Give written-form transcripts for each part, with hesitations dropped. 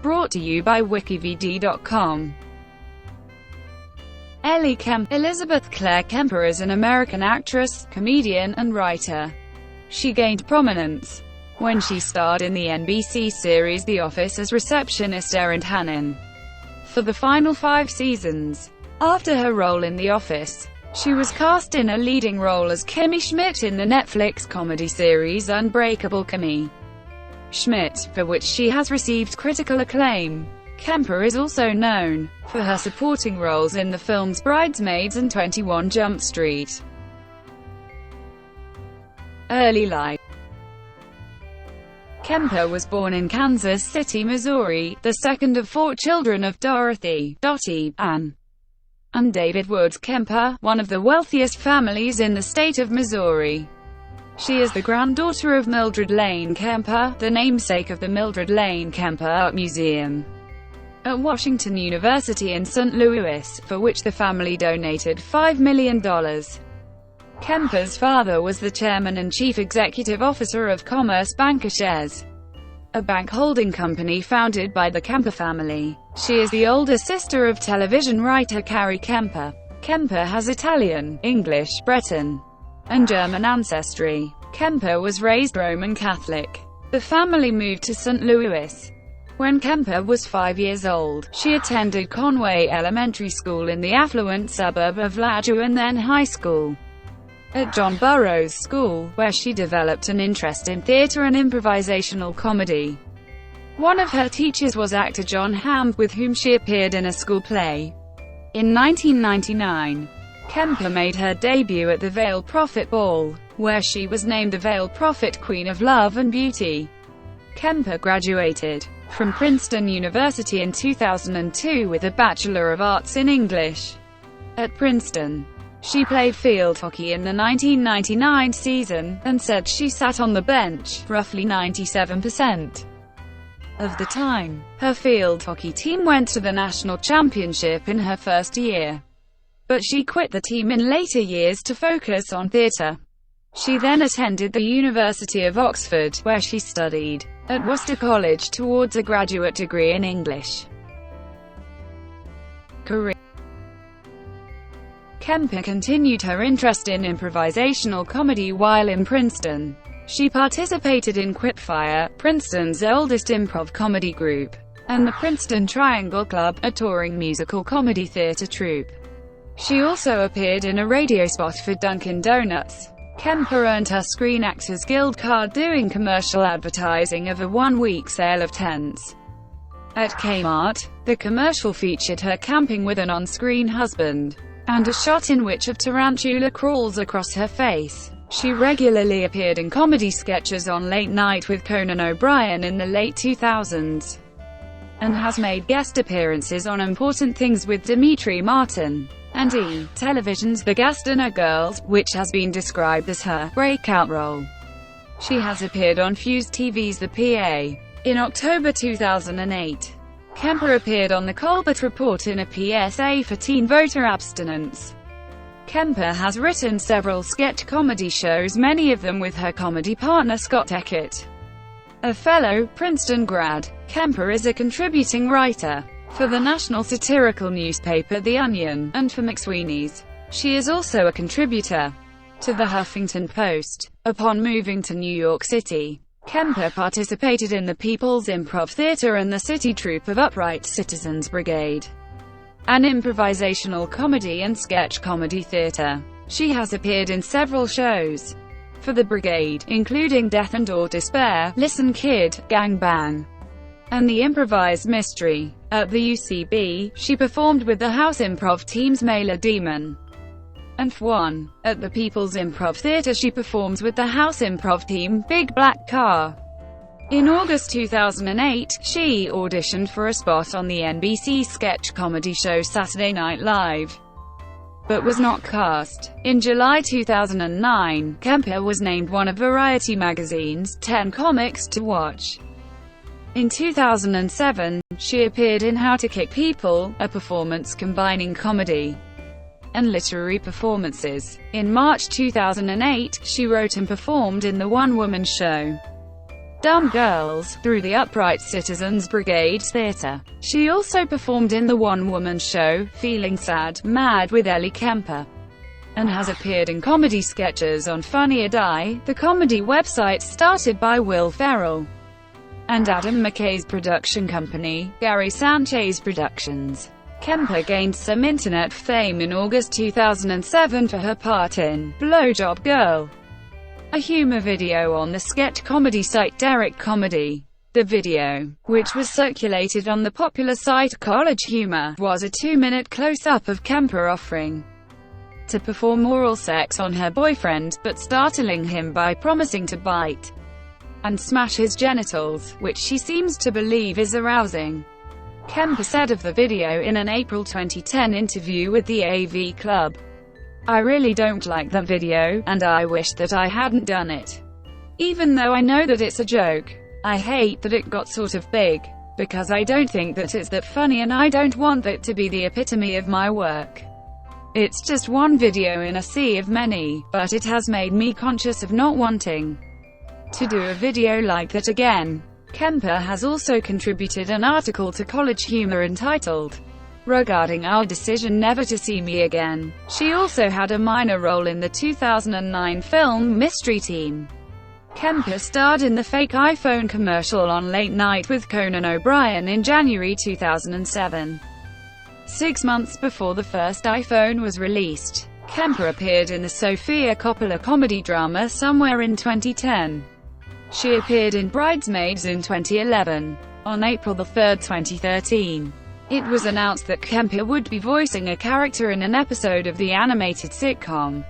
brought to you by WikiVidi.com. ELLIE Kemper. Elizabeth Claire Kemper is an American actress, comedian, and writer. She gained prominence when she starred in the NBC series The Office as receptionist Erin Hannon for the final 5 seasons. After her role in The Office, she was cast in a leading role as Kimmy Schmidt in the Netflix comedy series Unbreakable Kimmy Schmidt, for which she has received critical acclaim. Kemper is also known for her supporting roles in the films Bridesmaids and 21 Jump Street. Early life. Kemper was born in Kansas City, Missouri, the second of 4 children of Dorothy, Dottie, Ann, and David Woods Kemper, one of the wealthiest families in the state of Missouri. She is the granddaughter of Mildred Lane Kemper, the namesake of the Mildred Lane Kemper Art Museum at Washington University in St. Louis, for which the family donated $5 million. Kemper's father was the chairman and chief executive officer of Commerce Bancassurance, a bank holding company founded by the Kemper family. She is the older sister of television writer Carrie Kemper. Kemper has Italian, English, Breton, and German ancestry. Kemper was raised Roman Catholic. The family moved to St. Louis when Kemper was 5 years old. She attended Conway Elementary School in the affluent suburb of Laju and then high school at John Burroughs School, where she developed an interest in theater and improvisational comedy. One of her teachers was actor John Hamm, with whom she appeared in a school play. In 1999, Kemper made her debut at the Veil Prophet Ball, where she was named the Veil Prophet Queen of Love and Beauty. Kemper graduated from Princeton University in 2002 with a Bachelor of Arts in English. At Princeton, she played field hockey in the 1999 season, and said she sat on the bench roughly 97% of the time. Her field hockey team went to the national championship in her first year, but she quit the team in later years to focus on theatre. She then attended the University of Oxford, where she studied at Worcester College towards a graduate degree in English. Career. Kemper continued her interest in improvisational comedy while in Princeton. She participated in Quipfire, Princeton's oldest improv comedy group, and the Princeton Triangle Club, a touring musical comedy theater troupe. She also appeared in a radio spot for Dunkin' Donuts. Kemper earned her Screen Actors Guild card doing commercial advertising of a one-week sale of tents at Kmart. The commercial featured her camping with an on-screen husband, and a shot in which a tarantula crawls across her face. She regularly appeared in comedy sketches on Late Night with Conan O'Brien in the late 2000s, and has made guest appearances on Important Things with Demetri Martin and Television's The Gastoner Girls, which has been described as her breakout role. She has appeared on Fuse TV's The PA. In October 2008, Kemper appeared on The Colbert Report in a PSA for teen voter abstinence. Kemper has written several sketch comedy shows, many of them with her comedy partner Scott Eckert. A fellow Princeton grad, Kemper is a contributing writer for the national satirical newspaper The Onion, and for McSweeney's. She is also a contributor to the Huffington Post. Upon moving to New York City, Kemper participated in the People's Improv Theater and the City Troupe of Upright Citizens Brigade, an improvisational comedy and sketch comedy theater. She has appeared in several shows for the Brigade, including Death and or Despair, Listen Kid, Gang Bang, and The Improvised Mystery. At the UCB, she performed with the House Improv team's Mailer Demon and F1. At the People's Improv Theater, she performs with the House Improv team, Big Black Car. In August 2008, she auditioned for a spot on the NBC sketch comedy show Saturday Night Live, but was not cast. In July 2009, Kemper was named one of Variety magazine's 10 comics to watch. In 2007, she appeared in How to Kick People, a performance combining comedy and literary performances. In March 2008, she wrote and performed in the one-woman show Dumb Girls, through the Upright Citizens Brigade Theatre. She also performed in the one-woman show, Feeling Sad, Mad with Ellie Kemper, and has appeared in comedy sketches on Funny or Die, the comedy website started by Will Ferrell and Adam McKay's production company, Gary Sanchez Productions. Kemper gained some internet fame in August 2007 for her part in Blowjob Girl, a humor video on the sketch comedy site Derek Comedy. The video, which was circulated on the popular site College Humor, was a 2-minute close-up of Kemper offering to perform oral sex on her boyfriend, but startling him by promising to bite and smash his genitals, which she seems to believe is arousing. Kemper said of the video in an April 2010 interview with the AV Club, "I really don't like that video, and I wish that I hadn't done it. Even though I know that it's a joke, I hate that it got sort of big, because I don't think that it's that funny and I don't want that to be the epitome of my work. It's just one video in a sea of many, but it has made me conscious of not wanting to do a video like that again." Kemper has also contributed an article to College Humor entitled, "Regarding Our Decision Never to See Me Again." She also had a minor role in the 2009 film Mystery Team. Kemper starred in the fake iPhone commercial on Late Night with Conan O'Brien in January 2007. 6 months before the first iPhone was released, Kemper appeared in the Sofia Coppola comedy drama Somewhere in 2010. She appeared in Bridesmaids in 2011. On April 3, 2013, it was announced that Kemper would be voicing a character in an episode of the animated sitcom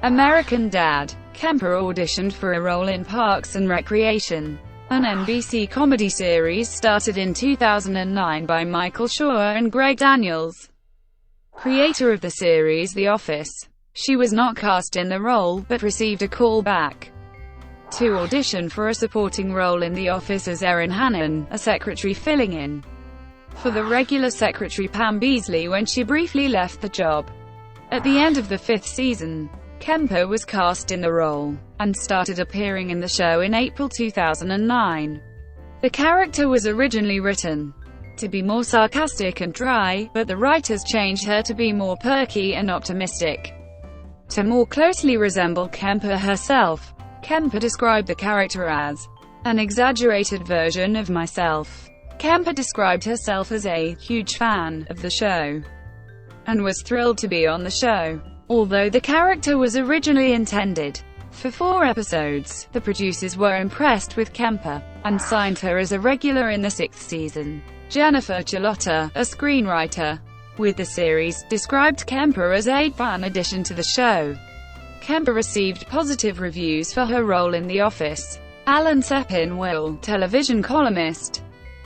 American Dad. Kemper auditioned for a role in Parks and Recreation, an NBC comedy series started in 2009 by Michael Schur and Greg Daniels, creator of the series The Office. She was not cast in the role, but received a call back to audition for a supporting role in The Office as Erin Hannon, a secretary filling in for the regular secretary Pam Beesly when she briefly left the job. At the end of the 5th season, Kemper was cast in the role, and started appearing in the show in April 2009. The character was originally written to be more sarcastic and dry, but the writers changed her to be more perky and optimistic, to more closely resemble Kemper herself. Kemper described the character as an exaggerated version of myself. Kemper described herself as a huge fan of the show and was thrilled to be on the show. Although the character was originally intended for 4 episodes, the producers were impressed with Kemper and signed her as a regular in the 6th season. Jennifer Chilotta, a screenwriter with the series, described Kemper as a fun addition to the show. Kemper received positive reviews for her role in The Office. Alan Sepinwall, television columnist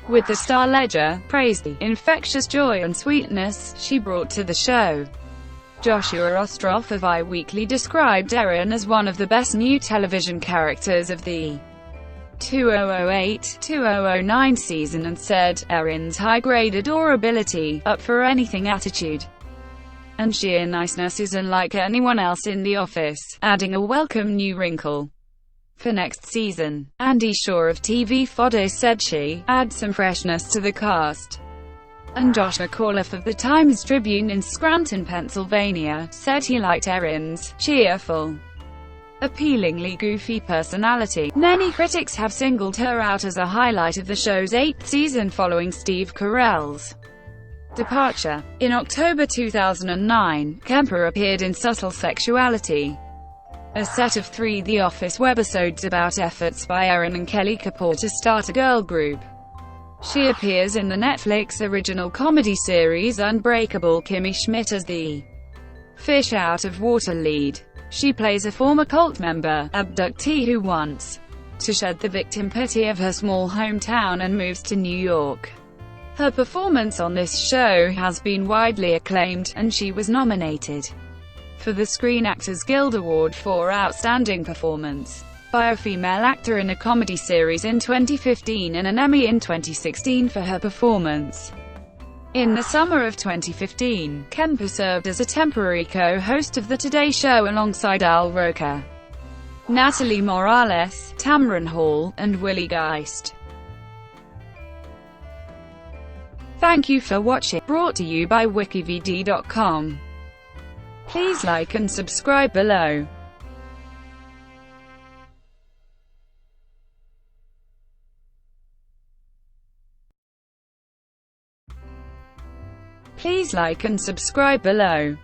with the Star-Ledger, praised the infectious joy and sweetness she brought to the show. Joshua Ostroff of iWeekly described Erin as one of the best new television characters of the 2008-2009 season and said, "Erin's high-grade adorability, up for anything attitude, and sheer niceness is unlike anyone else in The Office," adding a welcome new wrinkle for next season. Andy Shaw of TV Fodder said she adds some freshness to the cast. And Josh McAuliffe of the Times-Tribune in Scranton, Pennsylvania, said he liked Erin's cheerful, appealingly goofy personality. Many critics have singled her out as a highlight of the show's 8th season following Steve Carell's departure. In October 2009, Kemper appeared in Subtle Sexuality, a set of 3 The Office webisodes about efforts by Erin and Kelly Kapoor to start a girl group. She appears in the Netflix original comedy series Unbreakable Kimmy Schmidt as the fish out of water lead. She plays a former cult member, abductee who wants to shed the victim pity of her small hometown and moves to New York. Her performance on this show has been widely acclaimed, and she was nominated for the Screen Actors Guild Award for Outstanding Performance by a female actor in a comedy series in 2015 and an Emmy in 2016 for her performance. In the summer of 2015, Kemper served as a temporary co-host of The Today Show alongside Al Roker. Natalie Morales, Tamron Hall, and Willie Geist. Thank you for watching, brought to you by WikiVidi.com. Please like and subscribe below. Please like and subscribe below.